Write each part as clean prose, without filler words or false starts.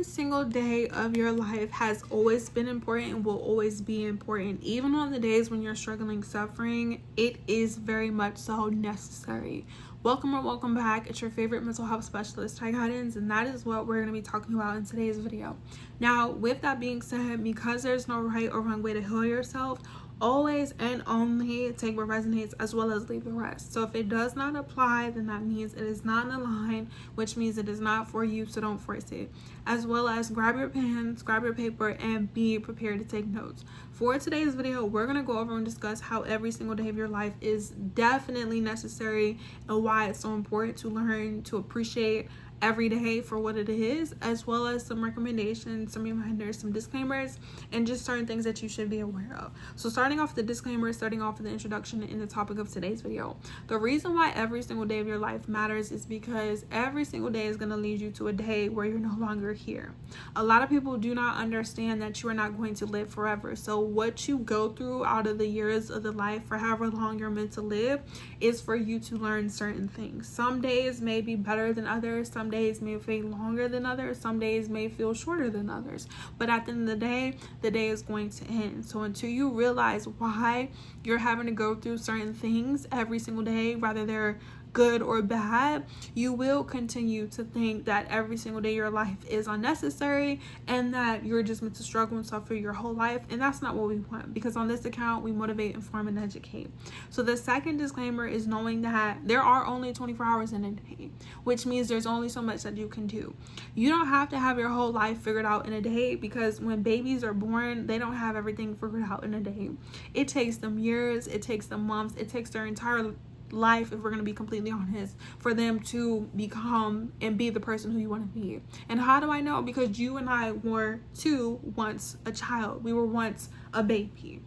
single day of your life has always been important and will always be important. Even on the days when you're struggling, suffering, it is very much so necessary. Welcome or welcome back. It's your favorite mental health specialist, Ty Guidance, and that is what we're going to be talking about in today's video. Now, with that being said, because there's no right or wrong way to heal yourself, always and only take what resonates as well as leave the rest. So if it does not apply, then that means it is not in line, which means it is not for you, so don't force it. As well as grab your pens, grab your paper, and be prepared to take notes. For today's video, we're going to go over and discuss how every single day of your life is definitely necessary and why it's so important to learn to appreciate every day for what it is, as well as some recommendations, some reminders, some disclaimers, and just certain things that you should be aware of. So starting off the disclaimer, starting off with the introduction and the topic of today's video. The reason why every single day of your life matters is because every single day is going to lead you to a day where you're no longer here. A lot of people do not understand that you are not going to live forever. So what you go through out of the years of the life for however long you're meant to live is for you to learn certain things. Some days may be better than others. Some days may feel longer than others. Some days may feel shorter than others. But at the end of the day is going to end. So until you realize why you're having to go through certain things every single day, whether they're good or bad, you will continue to think that every single day of your life is unnecessary and that you're just meant to struggle and suffer your whole life. And that's not what we want, because on this account, we motivate, inform, and educate. So the second disclaimer is knowing that there are only 24 hours in a day, which means there's only so much that you can do. You don't have to have your whole life figured out in a day, because when babies are born, they don't have everything figured out in a day. It takes them years, it takes them months, it takes their entire life, if we're going to be completely honest, for them to become and be the person who you want to be. And how do I know? Because you and I were too once a child. We were once a baby.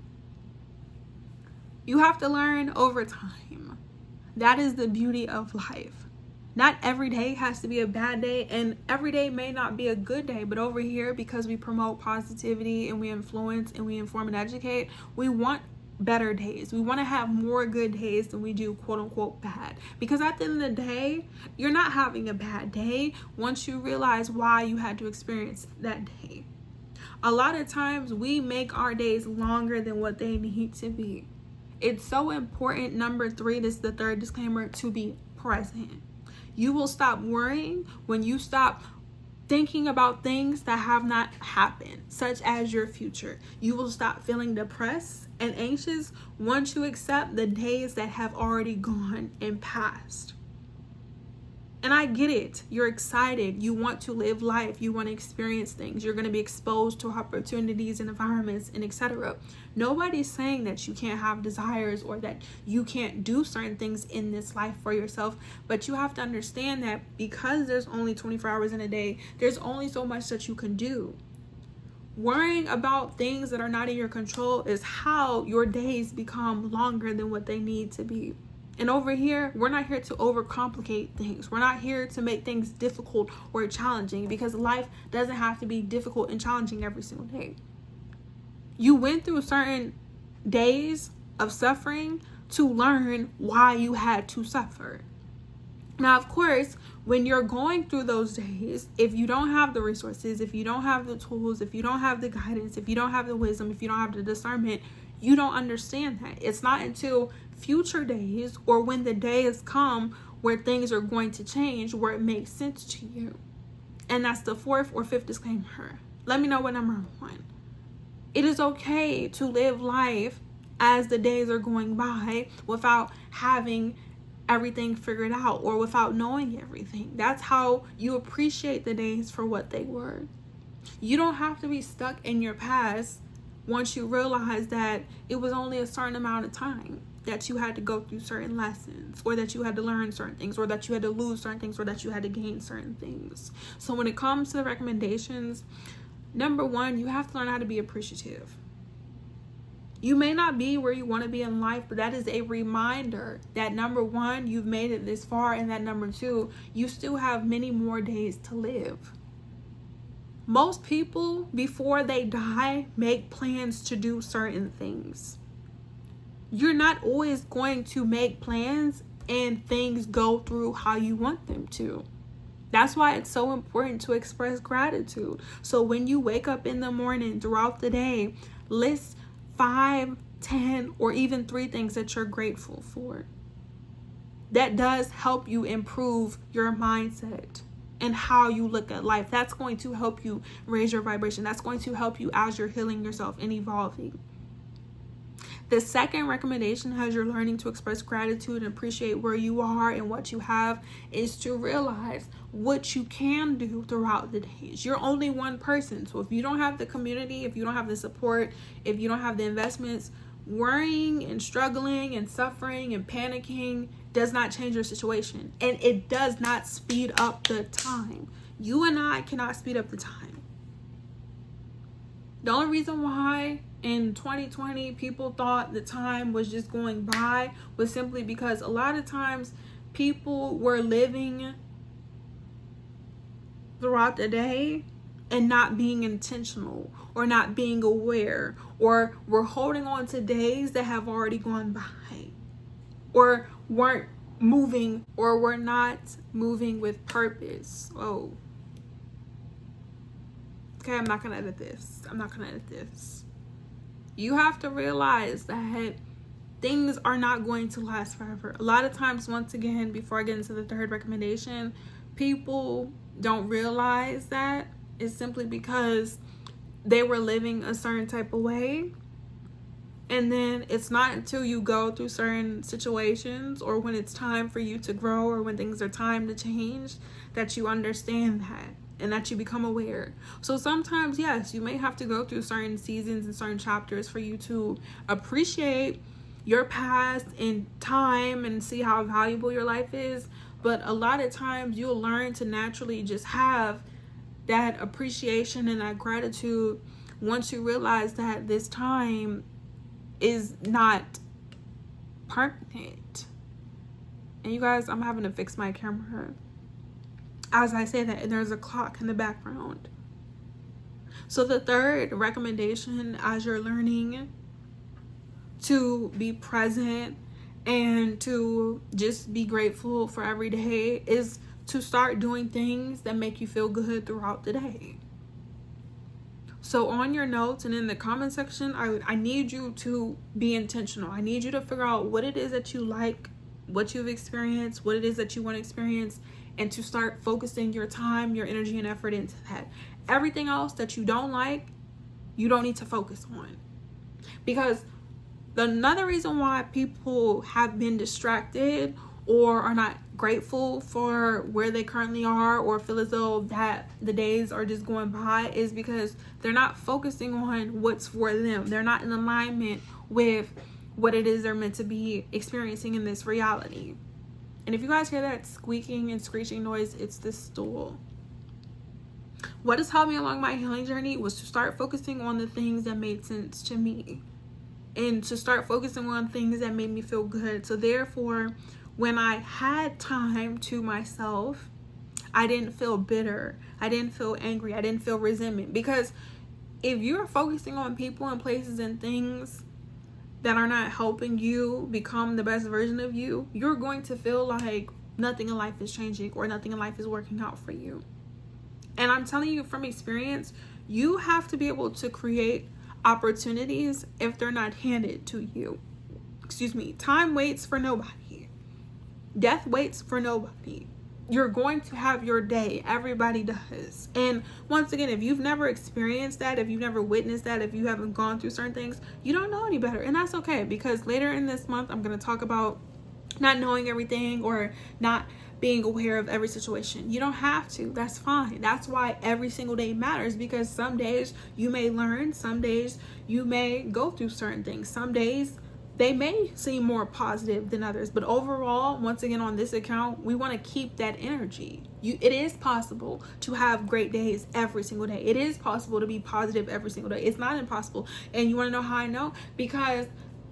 You have to learn over time. That is the beauty of life. Not every day has to be a bad day, and every day may not be a good day, but over here, because we promote positivity and we influence and we inform and educate, we want better days. We want to have more good days than we do quote unquote bad, because at the end of the day, you're not having a bad day once you realize why you had to experience that day. A lot of times we make our days longer than what they need to be. It's so important. Number 3, this is the third disclaimer, to be present. You will stop worrying when you stop thinking about things that have not happened, such as your future. You will stop feeling depressed and anxious once you accept the days that have already gone and passed. And I get it. You're excited. You want to live life. You want to experience things. You're going to be exposed to opportunities and environments and etc. Nobody's saying that you can't have desires or that you can't do certain things in this life for yourself. But you have to understand that because there's only 24 hours in a day, there's only so much that you can do. Worrying about things that are not in your control is how your days become longer than what they need to be. And over here, we're not here to overcomplicate things. We're not here to make things difficult or challenging, because life doesn't have to be difficult and challenging every single day. You went through certain days of suffering to learn why you had to suffer. Now, of course, when you're going through those days, if you don't have the resources, if you don't have the tools, if you don't have the guidance, if you don't have the wisdom, if you don't have the discernment, you don't understand that. It's not until future days or when the days come where things are going to change where it makes sense to you. And that's the 4th or 5th disclaimer. Let me know what number 1. It is okay to live life as the days are going by without having everything figured out or without knowing everything. That's how you appreciate the days for what they were. You don't have to be stuck in your past once you realize that it was only a certain amount of time that you had to go through certain lessons, or that you had to learn certain things, or that you had to lose certain things, or that you had to gain certain things. So when it comes to the recommendations, number 1, you have to learn how to be appreciative. You may not be where you want to be in life, but that is a reminder that number 1, you've made it this far, and that number 2, you still have many more days to live. Most people, before they die, make plans to do certain things. You're not always going to make plans and things go through how you want them to. That's why it's so important to express gratitude. So when you wake up in the morning, throughout the day, list 5, 10, or even 3 things that you're grateful for. That does help you improve your mindset and how you look at life. That's going to help you raise your vibration. That's going to help you as you're healing yourself and evolving. The second recommendation, as you're learning to express gratitude and appreciate where you are and what you have, is to realize what you can do throughout the days. You're only one person. So if you don't have the community, if you don't have the support, if you don't have the investments, worrying and struggling and suffering and panicking does not change your situation. And it does not speed up the time. You and I cannot speed up the time. The only reason why in 2020 people thought the time was just going by was simply because a lot of times people were living throughout the day and not being intentional or not being aware, or were holding on to days that have already gone by, or weren't moving, or were not moving with purpose. Oh, okay, I'm not gonna edit this. You have to realize that things are not going to last forever. A lot of times, once again, before I get into the third recommendation, people don't realize that it's simply because they were living a certain type of way. And then it's not until you go through certain situations, or when it's time for you to grow, or when things are time to change, that you understand that and that you become aware. So sometimes, yes, you may have to go through certain seasons and certain chapters for you to appreciate your past and time and see how valuable your life is. But a lot of times you'll learn to naturally just have that appreciation and that gratitude once you realize that this time is not permanent. And you guys, I'm having to fix my camera as I say that, and there's a clock in the background. So the third recommendation, as you're learning to be present and to just be grateful for every day, is to start doing things that make you feel good throughout the day. So on your notes and in the comment section, I need you to be intentional. I need you to figure out what it is that you like, what you've experienced, what it is that you want to experience, and to start focusing your time, your energy, and effort into that. Everything else that you don't like, you don't need to focus on. Because another reason why people have been distracted or are not grateful for where they currently are, or feel as though that the days are just going by, is because they're not focusing on what's for them. They're not in alignment with what it is they're meant to be experiencing in this reality. And if you guys hear that squeaking and screeching noise, it's this stool. What has helped me along my healing journey was to start focusing on the things that made sense to me, and to start focusing on things that made me feel good. So therefore, when I had time to myself, I didn't feel bitter. I didn't feel angry. I didn't feel resentment. Because if you're focusing on people and places and things that are not helping you become the best version of you, you're going to feel like nothing in life is changing or nothing in life is working out for you. And I'm telling you from experience, you have to be able to create opportunities if they're not handed to you. Time waits for nobody. Death waits for nobody. You're going to have your day. Everybody does. And once again, if you've never experienced that, if you've never witnessed that, if you haven't gone through certain things, you don't know any better. And that's okay, because later in this month, I'm going to talk about not knowing everything or not being aware of every situation. You don't have to. That's fine. That's why every single day matters, because some days you may learn, some days you may go through certain things, some days they may seem more positive than others. But overall, once again, on this account, we want to keep that energy. It is possible to have great days every single day. It is possible to be positive every single day. It's not impossible. And you want to know how I know? Because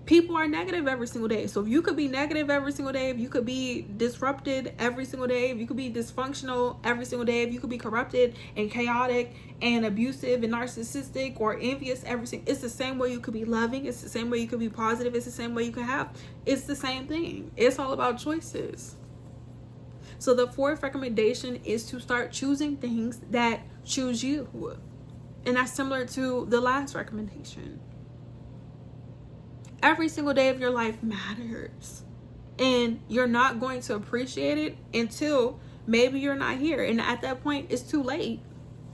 people are negative every single day. So if you could be negative every single day, if you could be disrupted every single day, if you could be dysfunctional every single day, if you could be corrupted and chaotic and abusive and narcissistic or envious every single, it's the same way you could be loving. It's the same way you could be positive. It's the same way you could have. It's the same thing. It's all about choices. So the fourth recommendation is to start choosing things that choose you. And that's similar to the last recommendation. Every single day of your life matters. And you're not going to appreciate it until maybe you're not here. And at that point, it's too late.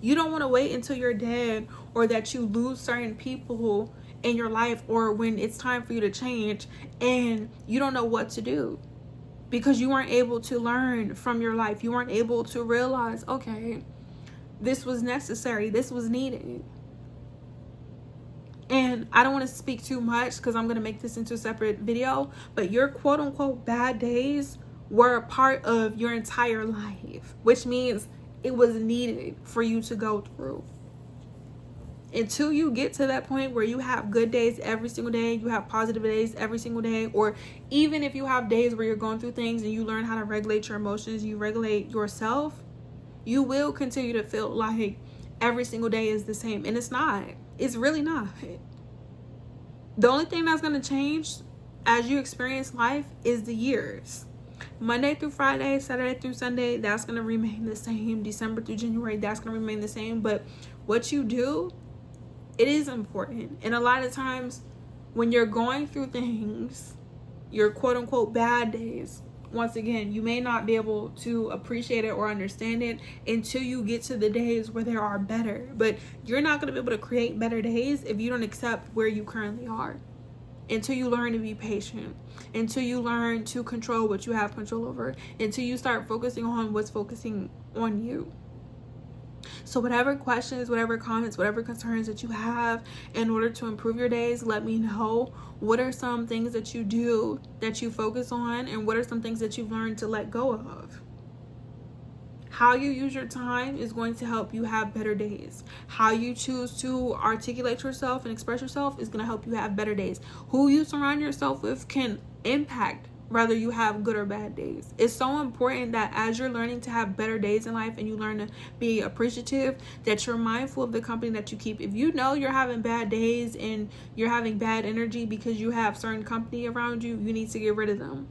You don't want to wait until you're dead, or that you lose certain people in your life, or when it's time for you to change and you don't know what to do because you weren't able to learn from your life. You weren't able to realize, okay, this was necessary, this was needed. And I don't want to speak too much because I'm going to make this into a separate video, but your quote unquote bad days were a part of your entire life, which means it was needed for you to go through. Until you get to that point where you have good days every single day, you have positive days every single day, or even if you have days where you're going through things and you learn how to regulate your emotions, you regulate yourself, you will continue to feel like every single day is the same. And it's not. It's really not. The only thing that's going to change as you experience life is the years. Monday through Friday, Saturday through Sunday, that's going to remain the same. December through January, that's going to remain the same. But what you do, it is important. And a lot of times when you're going through things, your quote unquote bad days, once again, you may not be able to appreciate it or understand it until you get to the days where there are better. But you're not going to be able to create better days if you don't accept where you currently are. Until you learn to be patient, until you learn to control what you have control over, until you start focusing on what's focusing on you. So whatever questions, whatever comments, whatever concerns that you have in order to improve your days, let me know. What are some things that you do that you focus on, and what are some things that you've learned to let go of? How you use your time is going to help you have better days. How you choose to articulate yourself and express yourself is going to help you have better days. Who you surround yourself with can impact whether you have good or bad days. It's so important that as you're learning to have better days in life and you learn to be appreciative, that you're mindful of the company that you keep. If you know you're having bad days and you're having bad energy because you have certain company around you, you need to get rid of them.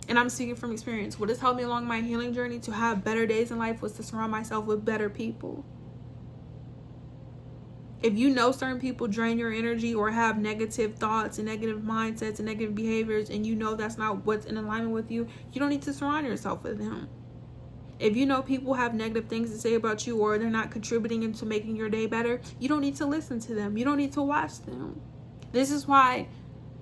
And I'm speaking from experience. What has helped me along my healing journey to have better days in life was to surround myself with better people. If you know certain people drain your energy or have negative thoughts and negative mindsets and negative behaviors, and you know that's not what's in alignment with you, you don't need to surround yourself with them. If you know people have negative things to say about you, or they're not contributing into making your day better, you don't need to listen to them. You don't need to watch them. This is why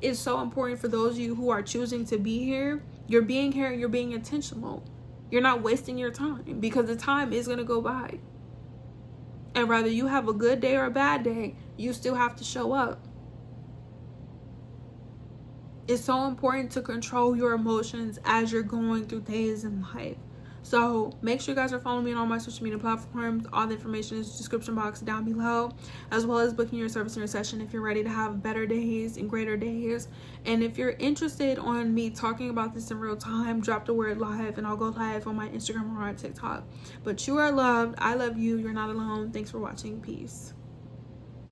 it's so important for those of you who are choosing to be here. You're being here and you're being intentional. You're not wasting your time, because the time is going to go by. And whether you have a good day or a bad day, you still have to show up. It's so important to control your emotions as you're going through days in life. So make sure you guys are following me on all my social media platforms. All the information is in the description box down below, as well as booking your service in your session if you're ready to have better days and greater days. And if you're interested on me talking about this in real time, drop the word live and I'll go live on my Instagram or on TikTok. But you are loved. I love you. You're not alone. Thanks for watching. Peace.